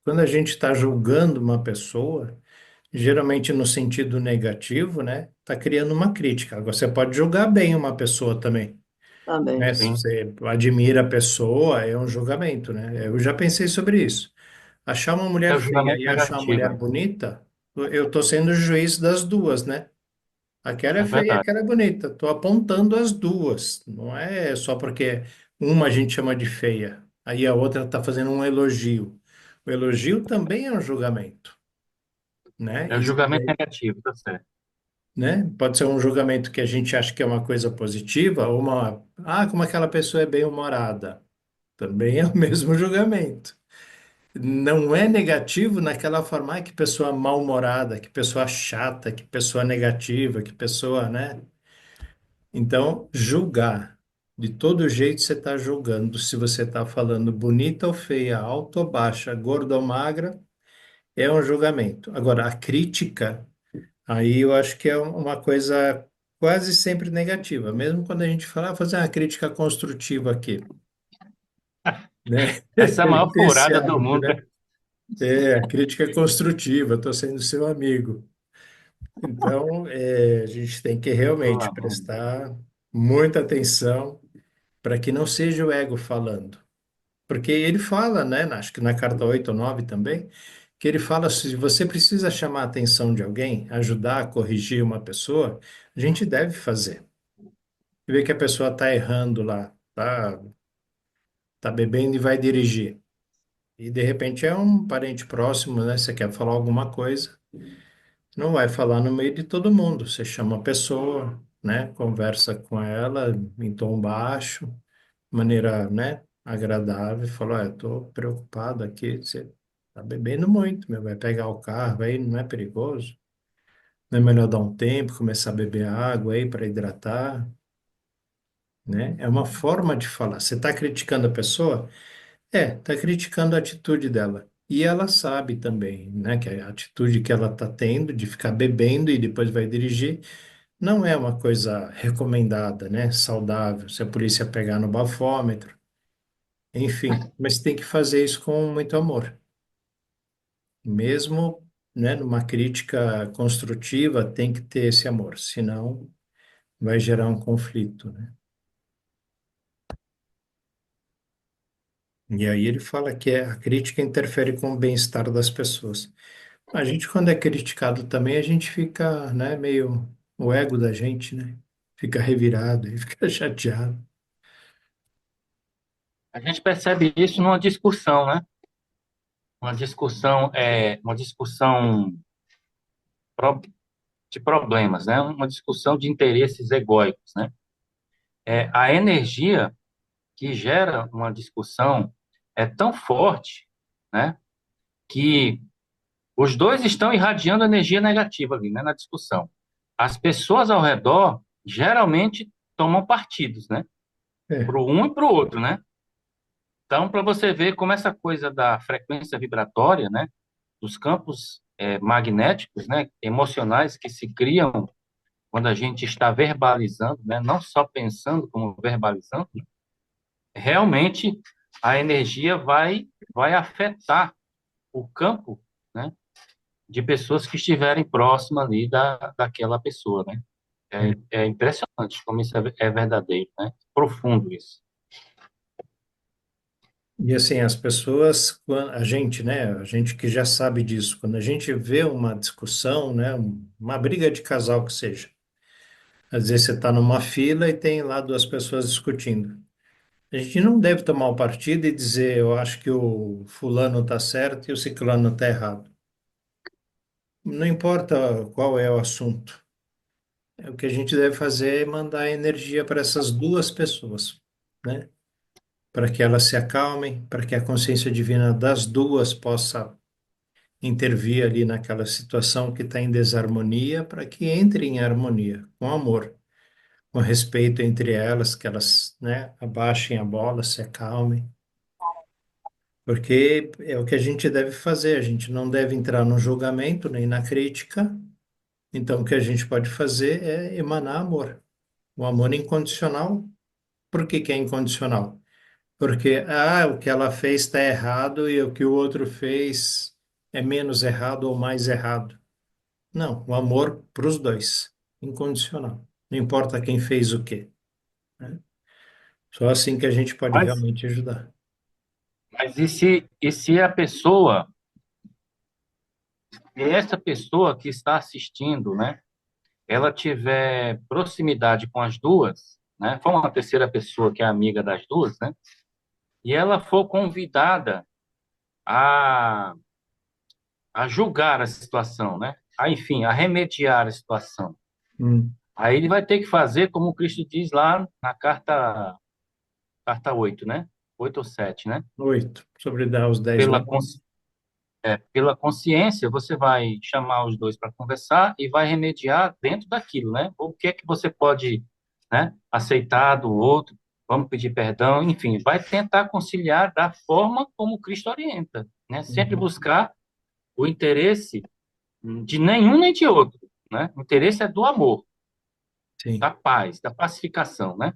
quando a gente está julgando uma pessoa, geralmente no sentido negativo, né? Está criando uma crítica. Agora, você pode julgar bem uma pessoa também, né? Também. Se Sim, você admira a pessoa, é um julgamento, né? Eu já pensei sobre isso. Achar uma é mulher o feia julgamento e achar uma negativo, mulher bonita, eu estou sendo juiz das duas, né? Aquela é é feia, verdade. aquela é bonita. Estou apontando as duas. Não é só porque uma a gente chama de feia, aí a outra está fazendo um elogio. O elogio também é um julgamento, né? É o julgamento negativo, tá certo. Né? Pode ser um julgamento que a gente acha que é uma coisa positiva, ou como aquela pessoa é bem-humorada. Também é o mesmo julgamento. Não é negativo naquela forma, que pessoa mal-humorada, que pessoa chata, que pessoa negativa, que pessoa, né? Então, julgar. De todo jeito você está julgando se você está falando bonita ou feia, alta ou baixa, gorda ou magra, é um julgamento. Agora, a crítica, aí eu acho que é uma coisa quase sempre negativa, mesmo quando a gente fala, fazer uma crítica construtiva aqui, né? Essa é a A gente maior tem esse furada do hábito, mundo. né? A crítica é construtiva, estou sendo seu amigo. Então, a gente tem que Pelo realmente amor de Deus. prestar muita atenção para que não seja o ego falando. Porque ele fala, né, acho que na carta 8 ou 9 também, que ele fala, se você precisa chamar a atenção de alguém, ajudar a corrigir uma pessoa, a gente deve fazer. E vê que a pessoa está errando lá, tá bebendo e vai dirigir. E de repente é um parente próximo, né? Você quer falar alguma coisa, não vai falar no meio de todo mundo. Você chama a pessoa, né? Conversa com ela em tom baixo, maneira, né, agradável, falou, eu tô preocupado aqui, você tá bebendo muito, meu, vai pegar o carro aí, não é perigoso? Não é melhor dar um tempo, começar a beber água aí para hidratar, né? É uma forma de falar. Você está criticando a pessoa? Está criticando a atitude dela. E ela sabe também, né, que a atitude que ela está tendo de ficar bebendo e depois vai dirigir não é uma coisa recomendada, né, saudável. Se a polícia pegar no bafômetro, enfim, mas tem que fazer isso com muito amor. Mesmo, né, numa crítica construtiva, tem que ter esse amor, senão vai gerar um conflito, né? E aí ele fala que a crítica interfere com o bem-estar das pessoas. A gente, quando é criticado também, a gente fica, né, meio o ego da gente, né? Fica revirado e fica chateado. A gente percebe isso numa discussão, né? Uma discussão pro- de problemas, né? Uma discussão de interesses egóicos, né? A energia que gera uma discussão é tão forte, né? Que os dois estão irradiando energia negativa ali, né? Na discussão. As pessoas ao redor geralmente tomam partidos, né? É. Para o um e para o outro, né? Então, para você ver como essa coisa da frequência vibratória, né? Dos campos magnéticos, né? Emocionais que se criam quando a gente está verbalizando, né? Não só pensando, como verbalizando, realmente a energia vai afetar o campo, né? De pessoas que estiverem próximas ali daquela pessoa, né? É impressionante como isso é verdadeiro, né? Profundo isso. E assim, as pessoas, a gente, né, a gente que já sabe disso, quando a gente vê uma discussão, né, uma briga de casal que seja, às vezes você está numa fila e tem lá duas pessoas discutindo. A gente não deve tomar o partido e dizer, eu acho que o fulano está certo e o ciclano está errado. Não importa qual é o assunto. O que a gente deve fazer é mandar energia para essas duas pessoas, né? Para que elas se acalmem, para que a consciência divina das duas possa intervir ali naquela situação que está em desarmonia, para que entre em harmonia, com amor, com respeito entre elas, que elas, né, abaixem a bola, se acalmem. Porque é o que a gente deve fazer, a gente não deve entrar no julgamento nem na crítica. Então, o que a gente pode fazer é emanar amor. O amor incondicional. Por que que é incondicional? Porque, o que ela fez está errado e o que o outro fez é menos errado ou mais errado. Não, o amor para os dois, incondicional. Não importa quem fez o quê, né? Só assim que a gente pode Mas, realmente ajudar. mas e se a pessoa, e essa pessoa que está assistindo, né? Ela tiver proximidade com as duas, né? For uma terceira pessoa que é amiga das duas, né? E ela for convidada a, a julgar a situação, né? Enfim, a remediar a situação. Hum. Aí ele vai ter que fazer como Cristo diz lá na carta 8, né? 8 ou 7, né? 8, sobre dar os 10 Pela, mandamentos. consci- pela consciência, você vai chamar os dois para conversar e vai remediar dentro daquilo, né? O que é que você pode, né, aceitar do outro, vamos pedir perdão, enfim, vai tentar conciliar da forma como Cristo orienta, né? Sempre Uhum. buscar o interesse de nenhum nem de outro, né? O interesse é do amor, da Sim. paz, da pacificação, né?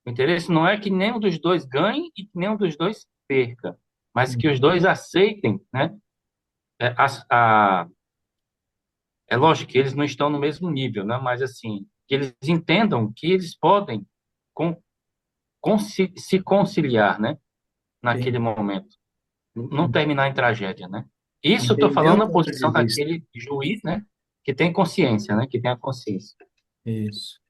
O interesse não é que nenhum dos dois ganhe e que nenhum dos dois perca, mas que os Uhum. dois aceitem, né? É, é lógico que eles não estão no mesmo nível, né? Mas assim, que eles entendam que eles podem se conciliar, né? Naquele Sim. momento, não terminar em tragédia, né? Isso eu estou Entender falando o na ponto de posição vista. daquele juiz, né? Que tem consciência, né? Que tem a consciência. Isso.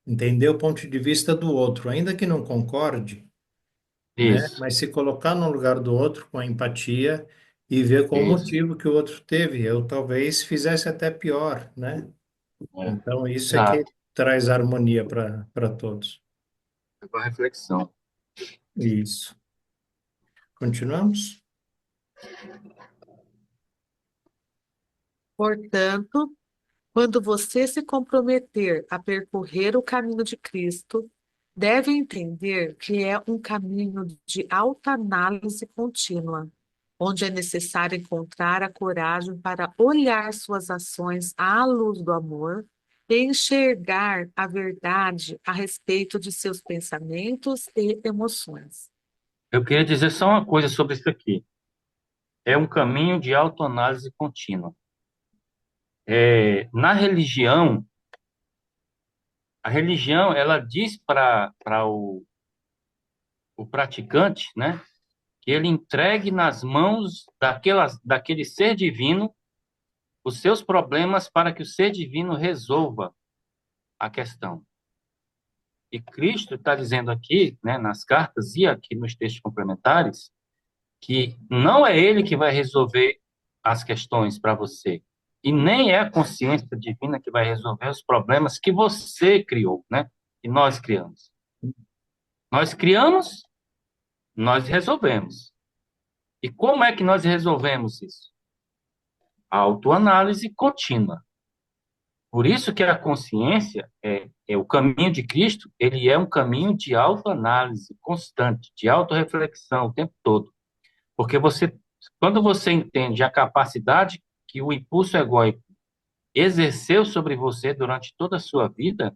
Entender o ponto de vista do outro, ainda que não concorde, né? Isso, Mas se colocar no lugar do outro com a empatia e ver qual o isso. motivo que o outro teve. Eu talvez fizesse até pior, né? É, Então, isso é que exato. traz harmonia para todos. É uma reflexão. Isso. Continuamos? Portanto, quando você se comprometer a percorrer o caminho de Cristo, deve entender que é um caminho de alta análise contínua, onde é necessário encontrar a coragem para olhar suas ações à luz do amor e enxergar a verdade a respeito de seus pensamentos e emoções. Eu queria dizer só uma coisa sobre isso aqui. É um caminho de autoanálise contínua. Na religião, a religião, ela diz para o praticante, né, que ele entregue nas mãos daquele ser divino os seus problemas para que o ser divino resolva a questão. E Cristo está dizendo aqui, né, nas cartas e aqui nos textos complementares, que não é ele que vai resolver as questões para você. E nem é a consciência divina que vai resolver os problemas que você criou, né? Que nós criamos. Nós criamos, nós resolvemos. E como é que nós resolvemos isso? Autoanálise contínua. Por isso que a consciência é o caminho de Cristo, ele é um caminho de autoanálise constante, de autorreflexão o tempo todo. Porque quando você entende a capacidade que o impulso egóico exerceu sobre você durante toda a sua vida,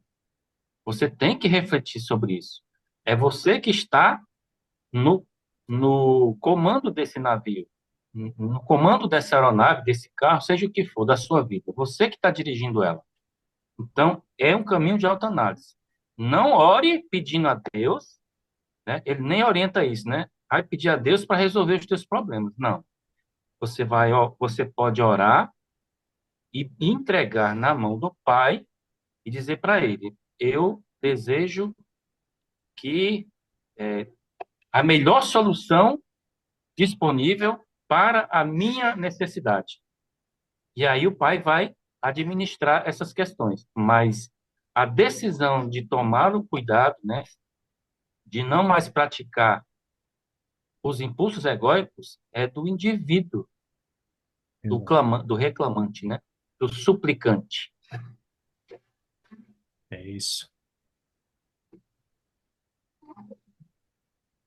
você tem que refletir sobre isso. É você que está no, no comando desse navio, no comando dessa aeronave, desse carro, seja o que for, da sua vida. Você que está dirigindo ela. Então, é um caminho de autoanálise. Não ore pedindo a Deus, né? Ele nem orienta isso, né? Vai pedir a Deus para resolver os teus problemas. Não. Você pode orar e entregar na mão do Pai e dizer para ele: eu desejo que a melhor solução disponível para a minha necessidade. E aí o Pai vai administrar essas questões. Mas a decisão de tomar o cuidado, né, de não mais praticar os impulsos egóicos, é do indivíduo, do reclamante, né, do suplicante. É isso.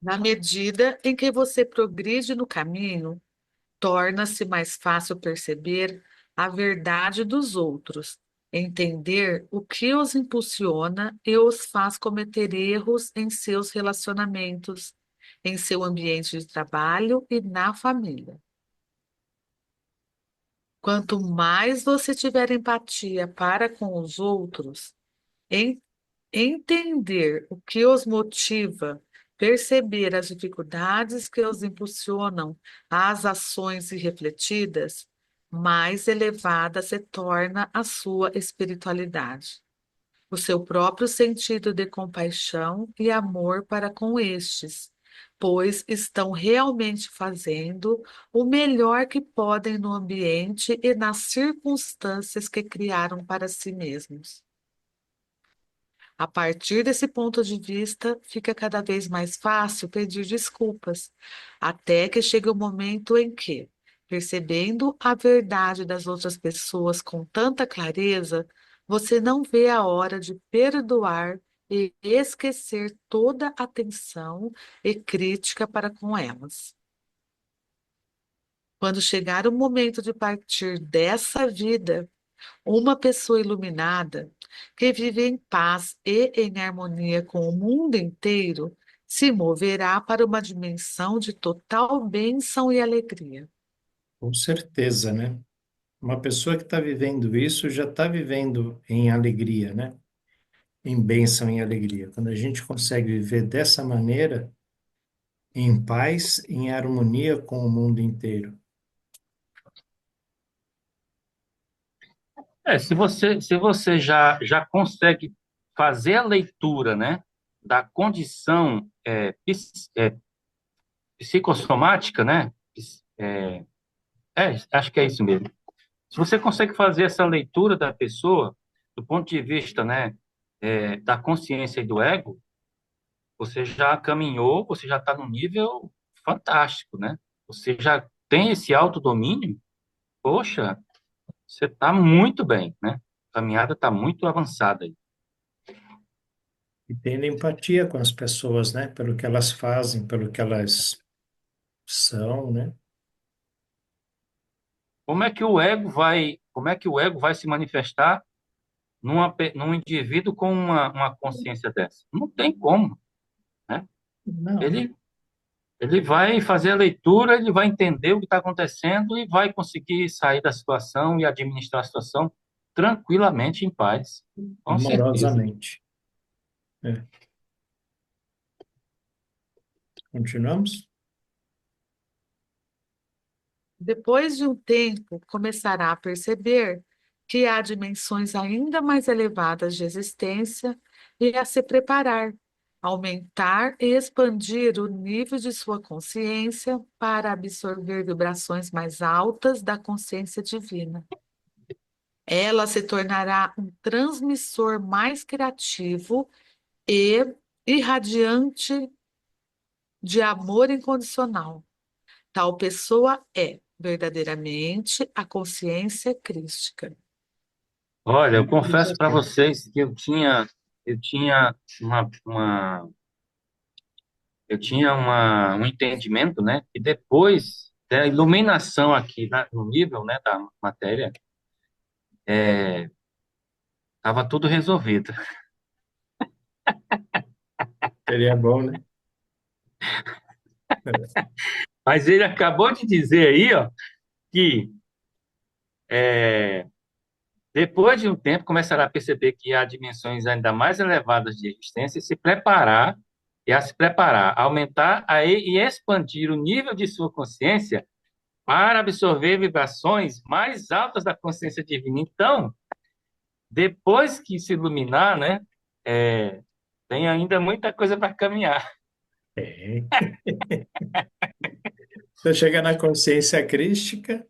Na medida em que você progride no caminho, torna-se mais fácil perceber a verdade dos outros, entender o que os impulsiona e os faz cometer erros em seus relacionamentos, em seu ambiente de trabalho e na família. Quanto mais você tiver empatia para com os outros, em entender o que os motiva, perceber as dificuldades que os impulsionam às ações irrefletidas, mais elevada se torna a sua espiritualidade, o seu próprio sentido de compaixão e amor para com estes, pois estão realmente fazendo o melhor que podem no ambiente e nas circunstâncias que criaram para si mesmos. A partir desse ponto de vista, fica cada vez mais fácil pedir desculpas, até que chegue o momento em que, percebendo a verdade das outras pessoas com tanta clareza, você não vê a hora de perdoar e esquecer toda a tensão e crítica para com elas. Quando chegar o momento de partir dessa vida, uma pessoa iluminada, que vive em paz e em harmonia com o mundo inteiro, se moverá para uma dimensão de total bênção e alegria. Com certeza, né? Uma pessoa que está vivendo isso já está vivendo em alegria, né? Em bênção, em alegria. Quando a gente consegue viver dessa maneira, em paz, em harmonia com o mundo inteiro. Se você já consegue fazer a leitura, né, da condição psicossomática, né, acho que é isso mesmo. Se você consegue fazer essa leitura da pessoa do ponto de vista, né, da consciência e do ego, você já caminhou, você já está num nível fantástico, né? Você já tem esse autodomínio, poxa, você está muito bem, né? A caminhada está muito avançada aí. E tendo empatia com as pessoas, né? Pelo que elas fazem, pelo que elas são, né? Como é que o ego vai se manifestar num indivíduo com uma consciência dessa? Não tem como, né? Não, Ele vai fazer a leitura, ele vai entender o que está acontecendo e vai conseguir sair da situação e administrar a situação tranquilamente, em paz, com certeza. amorosamente. É. Continuamos? Depois de um tempo, começará a perceber que há dimensões ainda mais elevadas de existência e a se preparar, aumentar e expandir o nível de sua consciência para absorver vibrações mais altas da consciência divina. Ela se tornará um transmissor mais criativo e irradiante de amor incondicional. Tal pessoa é verdadeiramente a consciência crística. Olha, eu confesso para vocês que eu tinha um entendimento, né? E depois da iluminação aqui no nível, né, da matéria, estava tudo resolvido. Seria bom, né? Mas ele acabou de dizer aí, ó, que depois de um tempo começará a perceber que há dimensões ainda mais elevadas de existência e a se preparar, aumentar e expandir o nível de sua consciência para absorver vibrações mais altas da consciência divina. Então, depois que se iluminar, né, é, tem ainda muita coisa para caminhar. É. Você chega na consciência crística,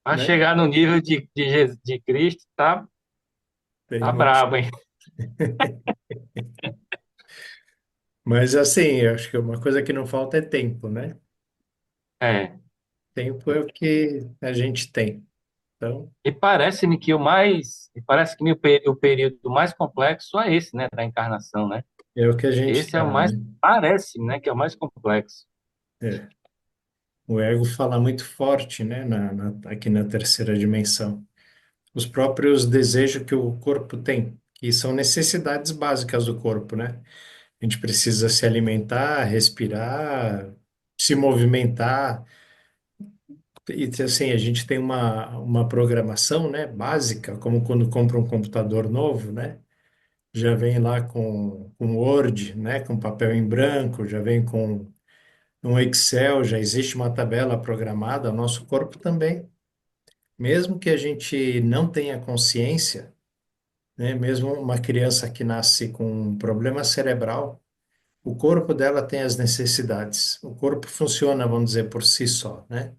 Para né? chegar no nível de Cristo, Tem tá muito. brabo, hein? Mas assim, eu acho que uma coisa que não falta é tempo, né? É. Tempo é o que a gente tem. Então, E parece que o período mais complexo é esse, né, da encarnação, né? é o que a gente Esse é o está, mais, né? parece, né, que é o mais complexo. É. O ego fala muito forte, né? Aqui na terceira dimensão. Os próprios desejos que o corpo tem, que são necessidades básicas do corpo, né? A gente precisa se alimentar, respirar, se movimentar. E assim, a gente tem uma programação, né, básica, como quando compra um computador novo, né? Já vem lá com Word, né, com papel em branco, já vem com um Excel, já existe uma tabela programada, o nosso corpo também. Mesmo que a gente não tenha consciência, né, mesmo uma criança que nasce com um problema cerebral, o corpo dela tem as necessidades. O corpo funciona, vamos dizer, por si só, né?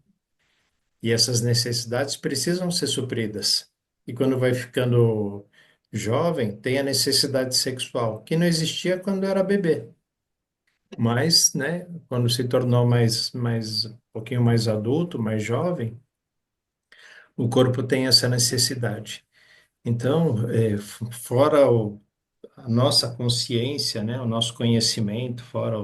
E essas necessidades precisam ser supridas. E quando vai ficando jovem, tem a necessidade sexual, que não existia quando era bebê. Mas, né, quando se tornou um pouquinho mais adulto, mais jovem, o corpo tem essa necessidade. Então, fora a nossa consciência, né, o nosso conhecimento, fora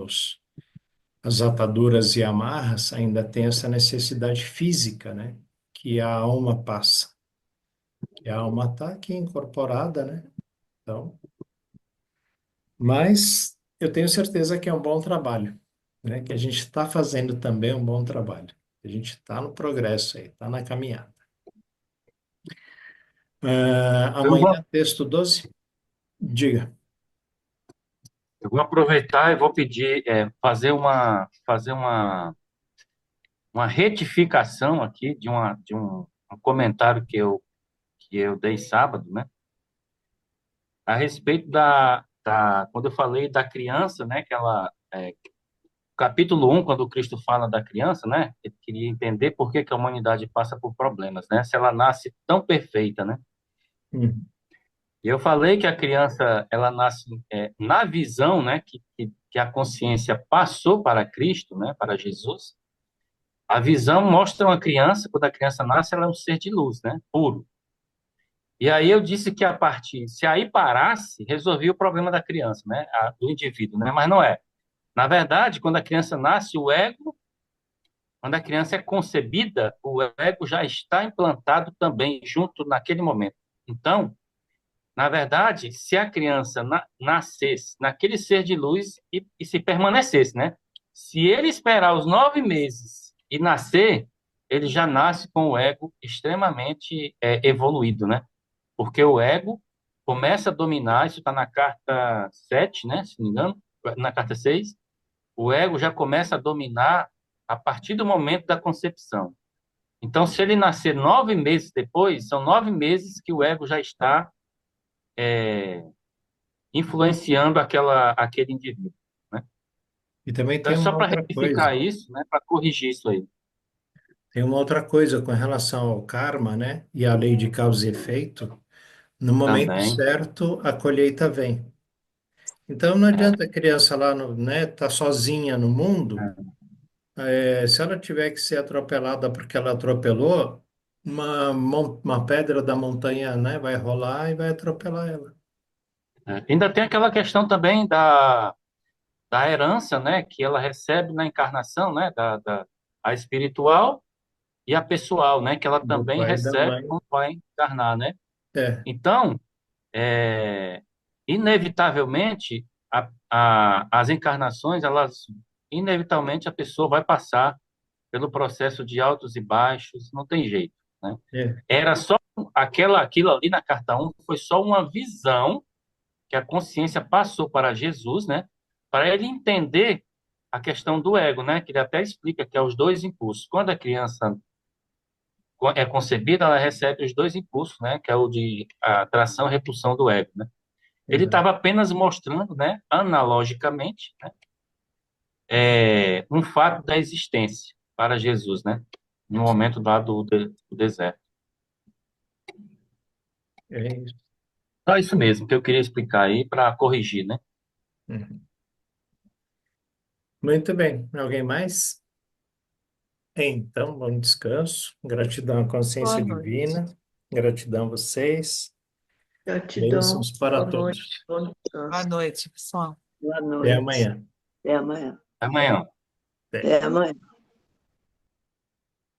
as ataduras e amarras, ainda tem essa necessidade física, né, que a alma passa. E a alma está aqui incorporada, né? Então, mas eu tenho certeza que é um bom trabalho, né? Que a gente está fazendo também um bom trabalho. A gente está no progresso aí, está na caminhada. Eu vou, Amanhã, texto 12. Diga. eu vou aproveitar e vou pedir, fazer uma retificação aqui de um comentário que eu dei sábado, né? A respeito quando eu falei da criança, né? Capítulo 1, quando o Cristo fala da criança, né? Ele queria entender por que que a humanidade passa por problemas, né? Se ela nasce tão perfeita, né? Hum. E eu falei que a criança, ela nasce na visão, né? Que a consciência passou para Cristo, né? Para Jesus. A visão mostra uma criança, quando a criança nasce, ela é um ser de luz, né? Puro. E aí eu disse que se aí parasse, resolvia o problema da criança, né? Do indivíduo, né? Mas não é. Na verdade, quando a criança nasce, quando a criança é concebida, o ego já está implantado também junto naquele momento. Então, na verdade, se a criança nascesse naquele ser de luz e se permanecesse, né? Se ele esperar os 9 meses e nascer, ele já nasce com o ego extremamente evoluído, né? Porque o ego começa a dominar, isso está na carta 7, né? Se não me engano, na carta 6. O ego já começa a dominar a partir do momento da concepção. Então, se ele nascer 9 meses depois, são 9 meses que o ego já está influenciando aquele indivíduo, né? E também Então, é tem só uma para outra coisa. retificar isso, né? Para corrigir isso aí. Tem uma outra coisa com relação ao karma, né? E à lei de causa e efeito. No momento Também. certo, a colheita vem. Então não É, adianta a criança lá, né, tá sozinha no mundo. Se ela tiver que ser atropelada porque ela atropelou, uma pedra da montanha, né, vai rolar e vai atropelar ela. Ainda tem aquela questão também da herança, né? Que ela recebe na encarnação, né? A espiritual e a pessoal, né? Que ela Do também pai e da recebe mãe. quando vai encarnar, né? É, Então, é, inevitavelmente, as encarnações, elas, inevitavelmente, a pessoa vai passar pelo processo de altos e baixos, não tem jeito, né? é, Era só aquilo ali na carta 1 foi só uma visão que a consciência passou para Jesus, né? Para ele entender a questão do ego, né? Que ele até explica que é os dois impulsos. Quando a criança é concebida, ela recebe os dois impulsos, né? Que é o de atração e repulsão do ego, né? Ele exato. estava apenas mostrando, né? Analogicamente, né? Um fato da existência para Jesus, né? No momento lá do deserto. É isso. Então, é isso mesmo que eu queria explicar aí para corrigir, né? Uhum. Muito bem. Alguém mais? Então, bom descanso. Gratidão à Boa consciência noite. divina. Gratidão a vocês. Gratidão. Bênçãos para Boa todos. noite. Bom Boa descanso. noite, pessoal. Boa Até noite. amanhã. Até amanhã. Amanhã. Até. Até amanhã.